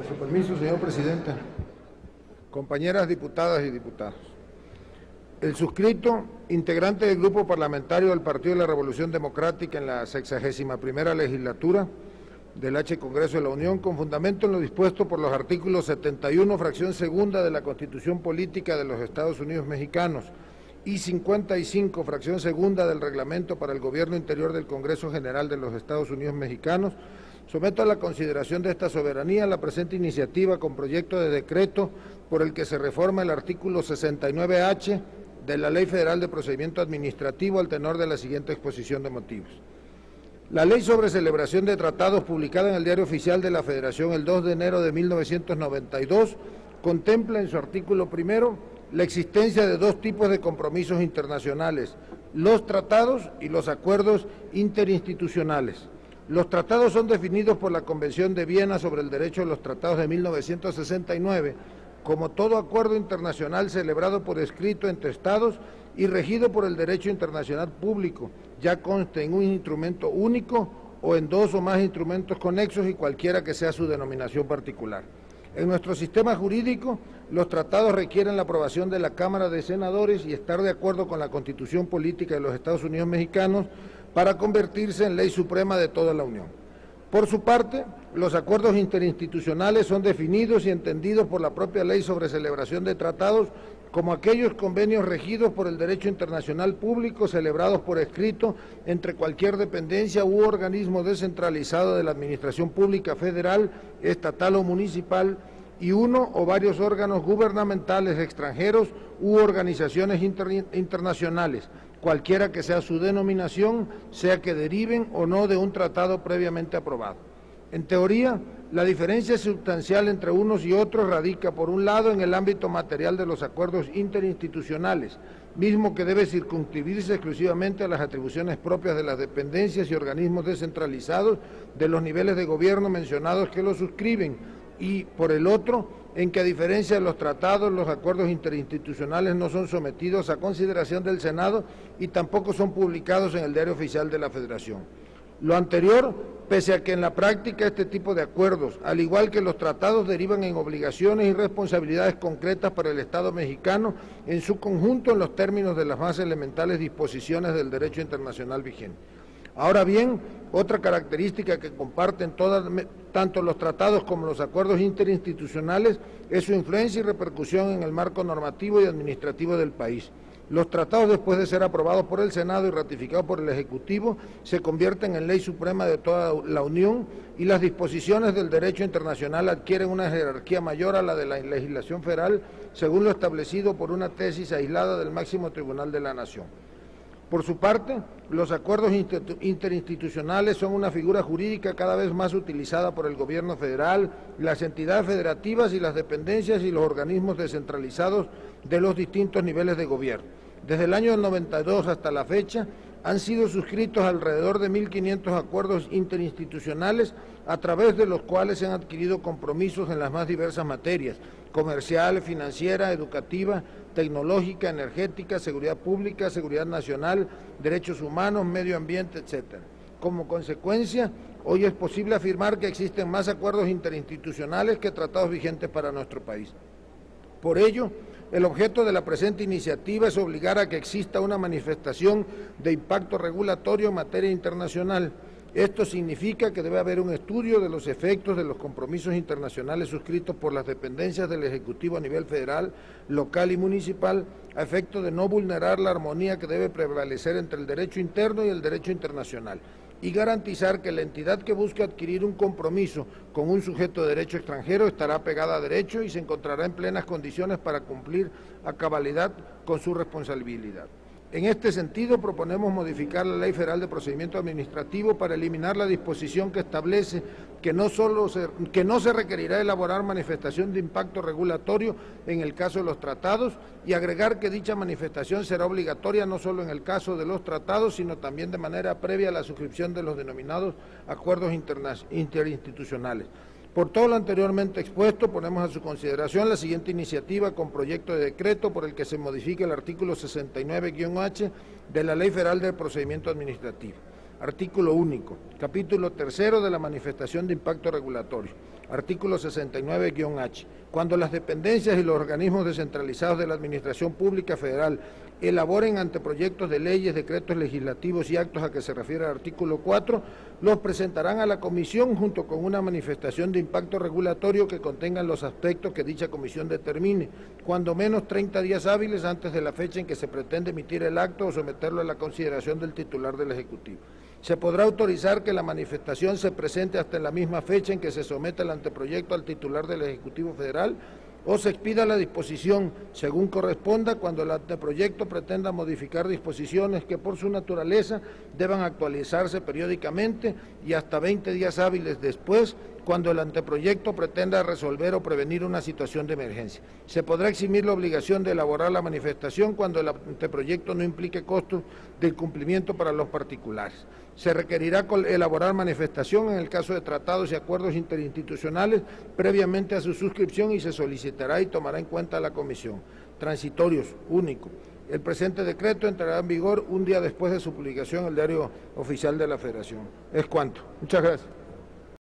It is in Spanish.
Con su permiso, señor presidente, compañeras diputadas y diputados. El suscrito, integrante del Grupo Parlamentario del Partido de la Revolución Democrática en la 61ª legislatura del H. Congreso de la Unión, con fundamento en lo dispuesto por los artículos 71, fracción segunda de la Constitución Política de los Estados Unidos Mexicanos y 55, fracción segunda del Reglamento para el Gobierno Interior del Congreso General de los Estados Unidos Mexicanos, someto a la consideración de esta soberanía la presente iniciativa con proyecto de decreto por el que se reforma el artículo 69H de la Ley Federal de Procedimiento Administrativo al tenor de la siguiente exposición de motivos. La Ley sobre Celebración de Tratados, publicada en el Diario Oficial de la Federación el 2 de enero de 1992, contempla en su artículo primero la existencia de dos tipos de compromisos internacionales, los tratados y los acuerdos interinstitucionales. Los tratados son definidos por la Convención de Viena sobre el Derecho de los Tratados de 1969 como todo acuerdo internacional celebrado por escrito entre Estados y regido por el derecho internacional público, ya conste en un instrumento único o en dos o más instrumentos conexos y cualquiera que sea su denominación particular. En nuestro sistema jurídico, los tratados requieren la aprobación de la Cámara de Senadores y estar de acuerdo con la Constitución Política de los Estados Unidos Mexicanos para convertirse en ley suprema de toda la Unión. Por su parte, los acuerdos interinstitucionales son definidos y entendidos por la propia Ley sobre Celebración de Tratados como aquellos convenios regidos por el derecho internacional público celebrados por escrito entre cualquier dependencia u organismo descentralizado de la Administración Pública Federal, estatal o municipal y uno o varios órganos gubernamentales extranjeros u organizaciones internacionales, cualquiera que sea su denominación, sea que deriven o no de un tratado previamente aprobado. En teoría, la diferencia sustancial entre unos y otros radica, por un lado, en el ámbito material de los acuerdos interinstitucionales, mismo que debe circunscribirse exclusivamente a las atribuciones propias de las dependencias y organismos descentralizados de los niveles de gobierno mencionados que los suscriben, y por el otro, en que a diferencia de los tratados, los acuerdos interinstitucionales no son sometidos a consideración del Senado y tampoco son publicados en el Diario Oficial de la Federación. Lo anterior, pese a que en la práctica este tipo de acuerdos, al igual que los tratados, derivan en obligaciones y responsabilidades concretas para el Estado mexicano en su conjunto en los términos de las más elementales disposiciones del derecho internacional vigente. Ahora bien, otra característica que comparten tanto los tratados como los acuerdos interinstitucionales es su influencia y repercusión en el marco normativo y administrativo del país. Los tratados, después de ser aprobados por el Senado y ratificados por el Ejecutivo, se convierten en ley suprema de toda la Unión y las disposiciones del derecho internacional adquieren una jerarquía mayor a la de la legislación federal, según lo establecido por una tesis aislada del máximo tribunal de la Nación. Por su parte, los acuerdos interinstitucionales son una figura jurídica cada vez más utilizada por el gobierno federal, las entidades federativas y las dependencias y los organismos descentralizados de los distintos niveles de gobierno. Desde el año 92 hasta la fecha, han sido suscritos alrededor de 1.500 acuerdos interinstitucionales, a través de los cuales se han adquirido compromisos en las más diversas materias: comercial, financiera, educativa, tecnológica, energética, seguridad pública, seguridad nacional, derechos humanos, medio ambiente, etc. Como consecuencia, hoy es posible afirmar que existen más acuerdos interinstitucionales que tratados vigentes para nuestro país. Por ello, el objeto de la presente iniciativa es obligar a que exista una manifestación de impacto regulatorio en materia internacional. Esto significa que debe haber un estudio de los efectos de los compromisos internacionales suscritos por las dependencias del Ejecutivo a nivel federal, local y municipal, a efecto de no vulnerar la armonía que debe prevalecer entre el derecho interno y el derecho internacional, y garantizar que la entidad que busque adquirir un compromiso con un sujeto de derecho extranjero estará pegada a derecho y se encontrará en plenas condiciones para cumplir a cabalidad con su responsabilidad. En este sentido, proponemos modificar la Ley Federal de Procedimiento Administrativo para eliminar la disposición que establece que no se requerirá elaborar manifestación de impacto regulatorio en el caso de los tratados, y agregar que dicha manifestación será obligatoria no solo en el caso de los tratados, sino también de manera previa a la suscripción de los denominados acuerdos interinstitucionales. Por todo lo anteriormente expuesto, ponemos a su consideración la siguiente iniciativa con proyecto de decreto por el que se modifica el artículo 69-H de la Ley Federal del Procedimiento Administrativo. Artículo único. Capítulo 3 de la manifestación de impacto regulatorio. Artículo 69-H. Cuando las dependencias y los organismos descentralizados de la Administración Pública Federal elaboren anteproyectos de leyes, decretos legislativos y actos a que se refiere el artículo 4, los presentarán a la Comisión junto con una manifestación de impacto regulatorio que contengan los aspectos que dicha Comisión determine, cuando menos 30 días hábiles antes de la fecha en que se pretende emitir el acto o someterlo a la consideración del titular del Ejecutivo. Se podrá autorizar que la manifestación se presente hasta en la misma fecha en que se someta el anteproyecto al titular del Ejecutivo Federal o se expida la disposición, según corresponda, cuando el anteproyecto pretenda modificar disposiciones que por su naturaleza deban actualizarse periódicamente y hasta 20 días hábiles después, cuando el anteproyecto pretenda resolver o prevenir una situación de emergencia. Se podrá eximir la obligación de elaborar la manifestación cuando el anteproyecto no implique costos del cumplimiento para los particulares. Se requerirá elaborar manifestación en el caso de tratados y acuerdos interinstitucionales previamente a su suscripción y se solicitará y tomará en cuenta la Comisión. Transitorios, único. El presente decreto entrará en vigor un día después de su publicación en el Diario Oficial de la Federación. Es cuanto. Muchas gracias.